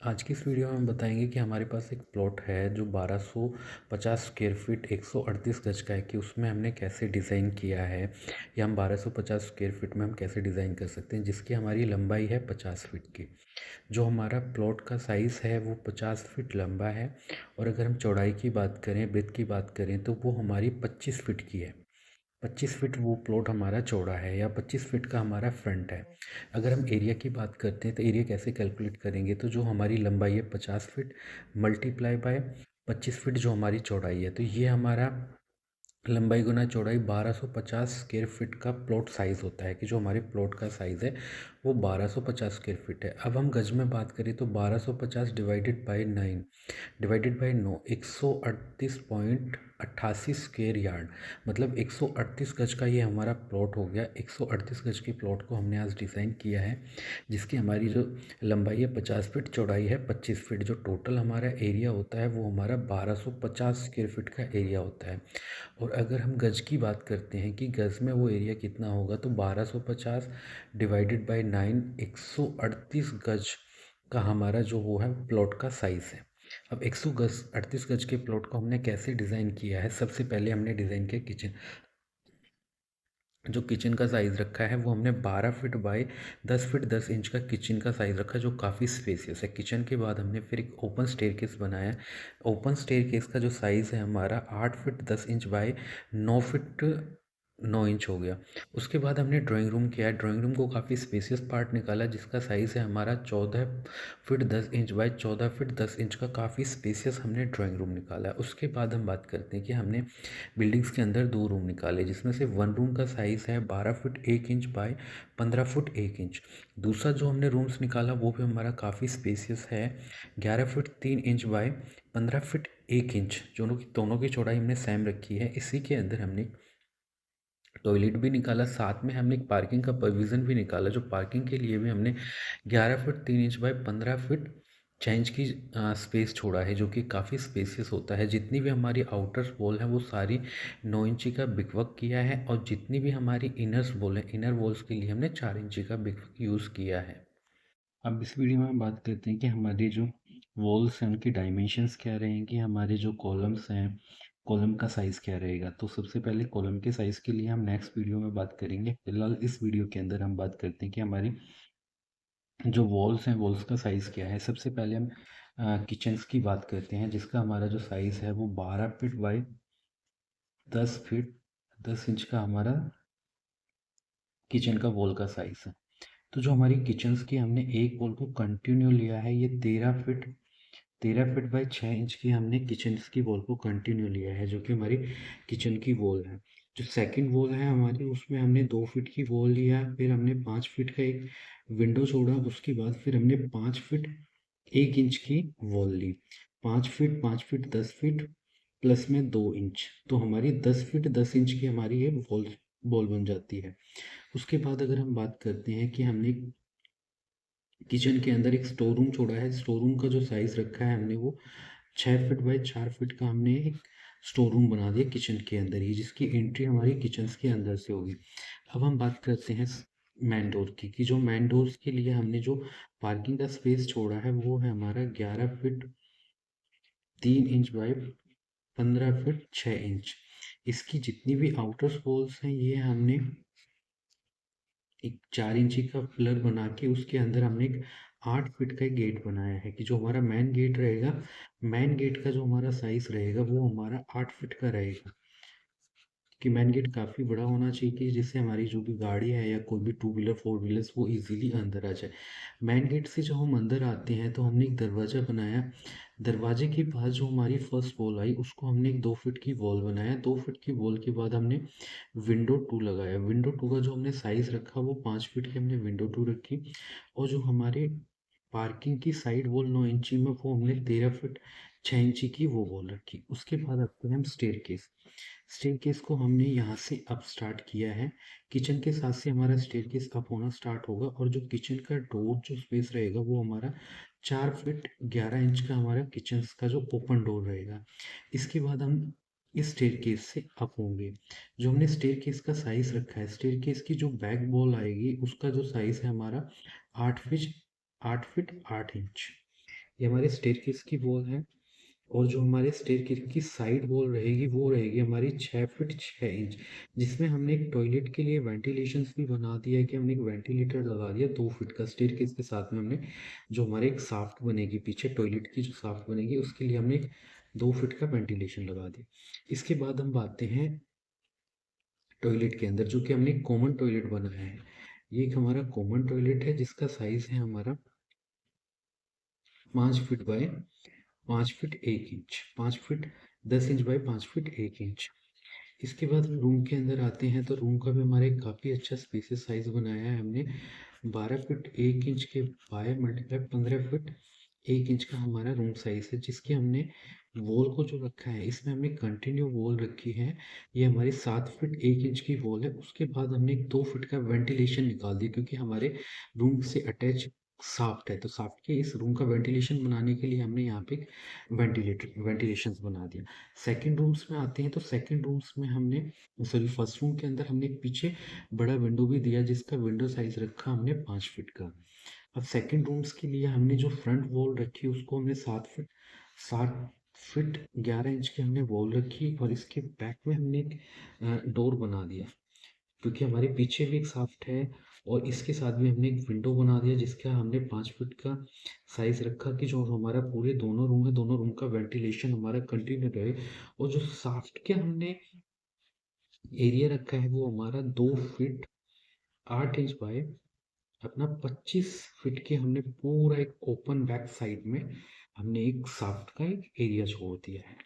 आज की इस वीडियो में हम बताएंगे कि हमारे पास एक प्लॉट है जो 1250 स्क्वायर फीट 138 गज का है कि उसमें हमने कैसे डिज़ाइन किया है या हम 1250 स्क्वायर फीट में हम कैसे डिज़ाइन कर सकते हैं, जिसकी हमारी लंबाई है 50 फीट की। जो हमारा प्लॉट का साइज़ है वो 50 फीट लंबा है और अगर हम चौड़ाई की बात करें, ब्रेथ की बात करें तो वो हमारी 25 फीट की है। 25 फीट वो प्लॉट हमारा चौड़ा है या 25 फीट का हमारा फ्रंट है। अगर हम एरिया की बात करते हैं तो एरिया कैसे कैलकुलेट करेंगे, तो जो हमारी लंबाई है 50 फीट मल्टीप्लाई बाय 25 फीट जो हमारी चौड़ाई है, तो ये हमारा लंबाई गुना चौड़ाई 1250 स्क्वायर फीट का प्लॉट साइज़ होता है कि जो हमारे प्लॉट का साइज़ है वो 1250 स्क्वायर फीट है। अब हम गज में बात करें तो 1250 डिवाइडेड बाई 9 138.88 स्क्वेयर यार्ड, मतलब 138 गज का ये हमारा प्लॉट हो गया। 138 गज के प्लॉट को हमने आज डिज़ाइन किया है, जिसकी हमारी जो लंबाई है 50 फीट, चौड़ाई है 25 फीट। जो टोटल हमारा एरिया होता है वो हमारा 1250 स्क्वेयर फीट का एरिया होता है। और अगर हम गज की बात करते हैं कि गज में वो एरिया कितना होगा, तो 1250 डिवाइडेड बाई 9 138 गज का हमारा जो वो है प्लॉट का साइज़ है। अब 138 गज के प्लॉट को हमने कैसे डिज़ाइन किया है, सबसे पहले हमने डिज़ाइन किया किचन। जो किचन का साइज़ रखा है वो हमने 12 फीट बाई 10 फीट 10 इंच का किचन का साइज़ रखा है, जो काफ़ी स्पेसियस है। किचन के बाद हमने फिर एक ओपन स्टेयरकेस बनाया। ओपन स्टेयरकेस का जो साइज़ है हमारा 8 feet 10 inch by 9 feet 9 inch हो गया। उसके बाद हमने ड्राइंग रूम किया है। ड्राइंग रूम को काफ़ी स्पेसियस पार्ट निकाला, जिसका साइज़ है हमारा 14 feet 10 inch by 14 feet 10 inch का काफ़ी स्पेसियस हमने ड्राइंग रूम निकाला है। उसके बाद हम बात करते हैं कि हमने बिल्डिंग्स के अंदर दो रूम निकाले, जिसमें से वन रूम का साइज़ है 12 foot 1 inch by 15 foot 1 inch. दूसरा जो हमने रूम्स निकाला वो भी हमारा काफ़ी स्पेसियस है, 11 foot 3 inch by 15 foot 1 inch. दोनों की चौड़ाई हमने सेम रखी है। इसी के अंदर हमने टॉयलेट भी निकाला, साथ में हमने एक पार्किंग का प्रोविज़न भी निकाला। जो पार्किंग के लिए भी हमने 11 foot 3 inch by 15 foot 6 inch की स्पेस छोड़ा है, जो कि काफ़ी स्पेसियस होता है। जितनी भी हमारी आउटर वॉल है वो सारी 9 इंची का ब्रिकवर्क किया है, और जितनी भी हमारी इनर्स वॉल है, इनर वॉल्स के लिए हमने 4 इंची का ब्रिकवर्क यूज़ किया है। अब इस वीडियो में हम बात करते हैं कि हमारी जो वॉल्स हैं उनकी डायमेंशंस क्या रहेंगी, हमारे जो कॉलम्स हैं कॉलम का साइज़ क्या रहेगा। तो सबसे पहले कॉलम के साइज़ के लिए हम नेक्स्ट वीडियो में बात करेंगे। फिलहाल इस वीडियो के अंदर हम बात करते हैं कि हमारी जो वॉल्स हैं वॉल्स का साइज़ क्या है। सबसे पहले हम किचन्स की बात करते हैं, जिसका हमारा जो साइज़ है वो 12 फीट बाई 10 फीट 10 इंच का हमारा किचन का वॉल का साइज़ है। तो जो हमारी किचन्स की हमने एक वॉल को कंटिन्यू लिया है, ये 13 फीट बाई 6 इंच की हमने किचन की वॉल को कंटिन्यू लिया है, जो कि हमारी किचन की वॉल है। जो सेकंड वॉल है हमारी, उसमें हमने 2 फीट की वॉल लिया, फिर हमने 5 फीट का एक विंडो छोड़ा, उसके बाद फिर हमने 5 फीट 1 इंच की वॉल ली। 5 फीट 5 फीट 10 फीट प्लस में 2 इंच, तो हमारी 10 फीट 10 इंच की हमारी ये वॉल वॉल बन जाती है। उसके बाद अगर हम बात करते हैं कि हमने किचन के अंदर एक स्टोर रूम छोड़ा है। स्टोर रूम का जो साइज़ रखा है हमने वो 6 फीट बाई 4 फीट का हमने एक स्टोर रूम बना दिया किचन के अंदर ही, जिसकी एंट्री हमारी किचन के अंदर से होगी। अब हम बात करते हैं मेन डोर की, कि जो मेन डोर्स के लिए हमने जो पार्किंग का स्पेस छोड़ा है वो है हमारा 11 feet 3 inch by 15 feet 6 inch. इसकी जितनी भी आउटर वॉल्स हैं ये हमने एक 4 इंची का पिलर बना के उसके अंदर हमने एक 8 फीट का एक गेट बनाया है, कि जो हमारा मेन गेट रहेगा, मेन गेट का जो हमारा साइज़ रहेगा वो हमारा 8 फीट का रहेगा। कि मेन गेट काफ़ी बड़ा होना चाहिए कि जिससे हमारी जो भी गाड़ी है या कोई भी टू व्हीलर फोर व्हीलर्स वो इजीली अंदर आ जाए। मेन गेट से जब हम अंदर आते हैं तो हमने एक दरवाज़ा बनाया। दरवाजे के पास जो हमारी फर्स्ट वॉल आई उसको हमने एक 2 फीट की वॉल बनाया। 2 फीट की वॉल के बाद हमने विंडो टू लगाया। विंडो टू का जो हमने साइज़ रखा वो 5 फीट की हमने विंडो टू रखी। और जो हमारे पार्किंग की साइड वॉल 9 इंची में वो हमने 13 फीट 6 इंची की वो वॉल रखी। उसके बाद आते हैं हम स्टेयरकेस। स्टेयरकेस को हमने यहाँ से अप स्टार्ट किया है। किचन के साथ से हमारा स्टेयरकेस अप होना स्टार्ट होगा, और जो किचन का डोर जो स्पेस रहेगा वो हमारा 4 फीट 11 इंच का हमारा किचन का जो ओपन डोर रहेगा। इसके बाद हम इस स्टेयरकेस से अप होंगे। जो हमने स्टेयरकेस का साइज़ रखा है, स्टेयरकेस की जो बैक वॉल आएगी उसका जो साइज़ है हमारा 8 फीट 8 फीट 8 इंच। ये हमारे स्टेयरकेस की वॉल है। और जो हमारे स्टेयरकेस की साइड वॉल रहेगी वो रहेगी हमारी 6 फीट 6 इंच, जिसमें हमने एक टॉयलेट के लिए वेंटिलेशंस भी बना दिया है कि हमने एक वेंटिलेटर लगा दिया 2 फीट का स्टेयरकेस के साथ में। हमने जो हमारे एक शाफ्ट बनेगी पीछे टॉयलेट की जो शाफ्ट बनेगी उसके लिए हमने एक 2 फीट का वेंटिलेशन लगा दिया। इसके बाद हम आते हैं टॉयलेट के अंदर, जो कि हमने एक कॉमन टॉयलेट बनाया है। ये एक हमारा कॉमन टॉयलेट है जिसका साइज है हमारा 5 feet by 5 feet 1 inch, 5 feet 10 inch by 5 feet 1 inch. इसके बाद हम रूम के अंदर आते हैं तो रूम का भी हमारे काफ़ी अच्छा स्पेसियस साइज बनाया है हमने। 12 फीट 1 इंच के बाय मल्टीप्लाई 15 फीट 1 इंच का हमारा रूम साइज है, जिसके हमने वॉल को जो रखा है इसमें हमने कंटिन्यू वॉल रखी है। ये हमारी 7 फीट 1 इंच की वॉल है। उसके बाद हमने एक 2 फीट का वेंटिलेशन निकाल दिया क्योंकि हमारे रूम से अटैच शाफ्ट है, तो शाफ्ट के इस रूम का वेंटिलेशन बनाने के लिए हमने यहाँ पे वेंटिलेशंस बना दिया। सेकंड रूम्स में आते हैं तो सेकंड रूम्स में हमने सॉरी फर्स्ट रूम के अंदर हमने एक पीछे बड़ा विंडो भी दिया जिसका विंडो साइज रखा हमने 5 फीट का। अब सेकंड रूम्स के लिए हमने जो फ्रंट वॉल रखी उसको हमने 7 फीट 11 इंच की हमने वॉल रखी और इसके बैक में हमने एक डोर बना दिया क्योंकि हमारे पीछे भी एक शाफ्ट है और इसके साथ भी हमने एक विंडो बना दिया जिसका हमने 5 फीट का साइज रखा कि जो हमारा पूरे दोनों रूम है दोनों रूम का वेंटिलेशन हमारा कंटिन्यू रहे। और जो शाफ्ट के हमने एरिया रखा है वो हमारा 2 फीट 8 इंच बाय अपना 25 फीट के हमने पूरा एक ओपन बैक साइड में हमने एक शाफ्ट का एक एरिया छोड़ दिया है।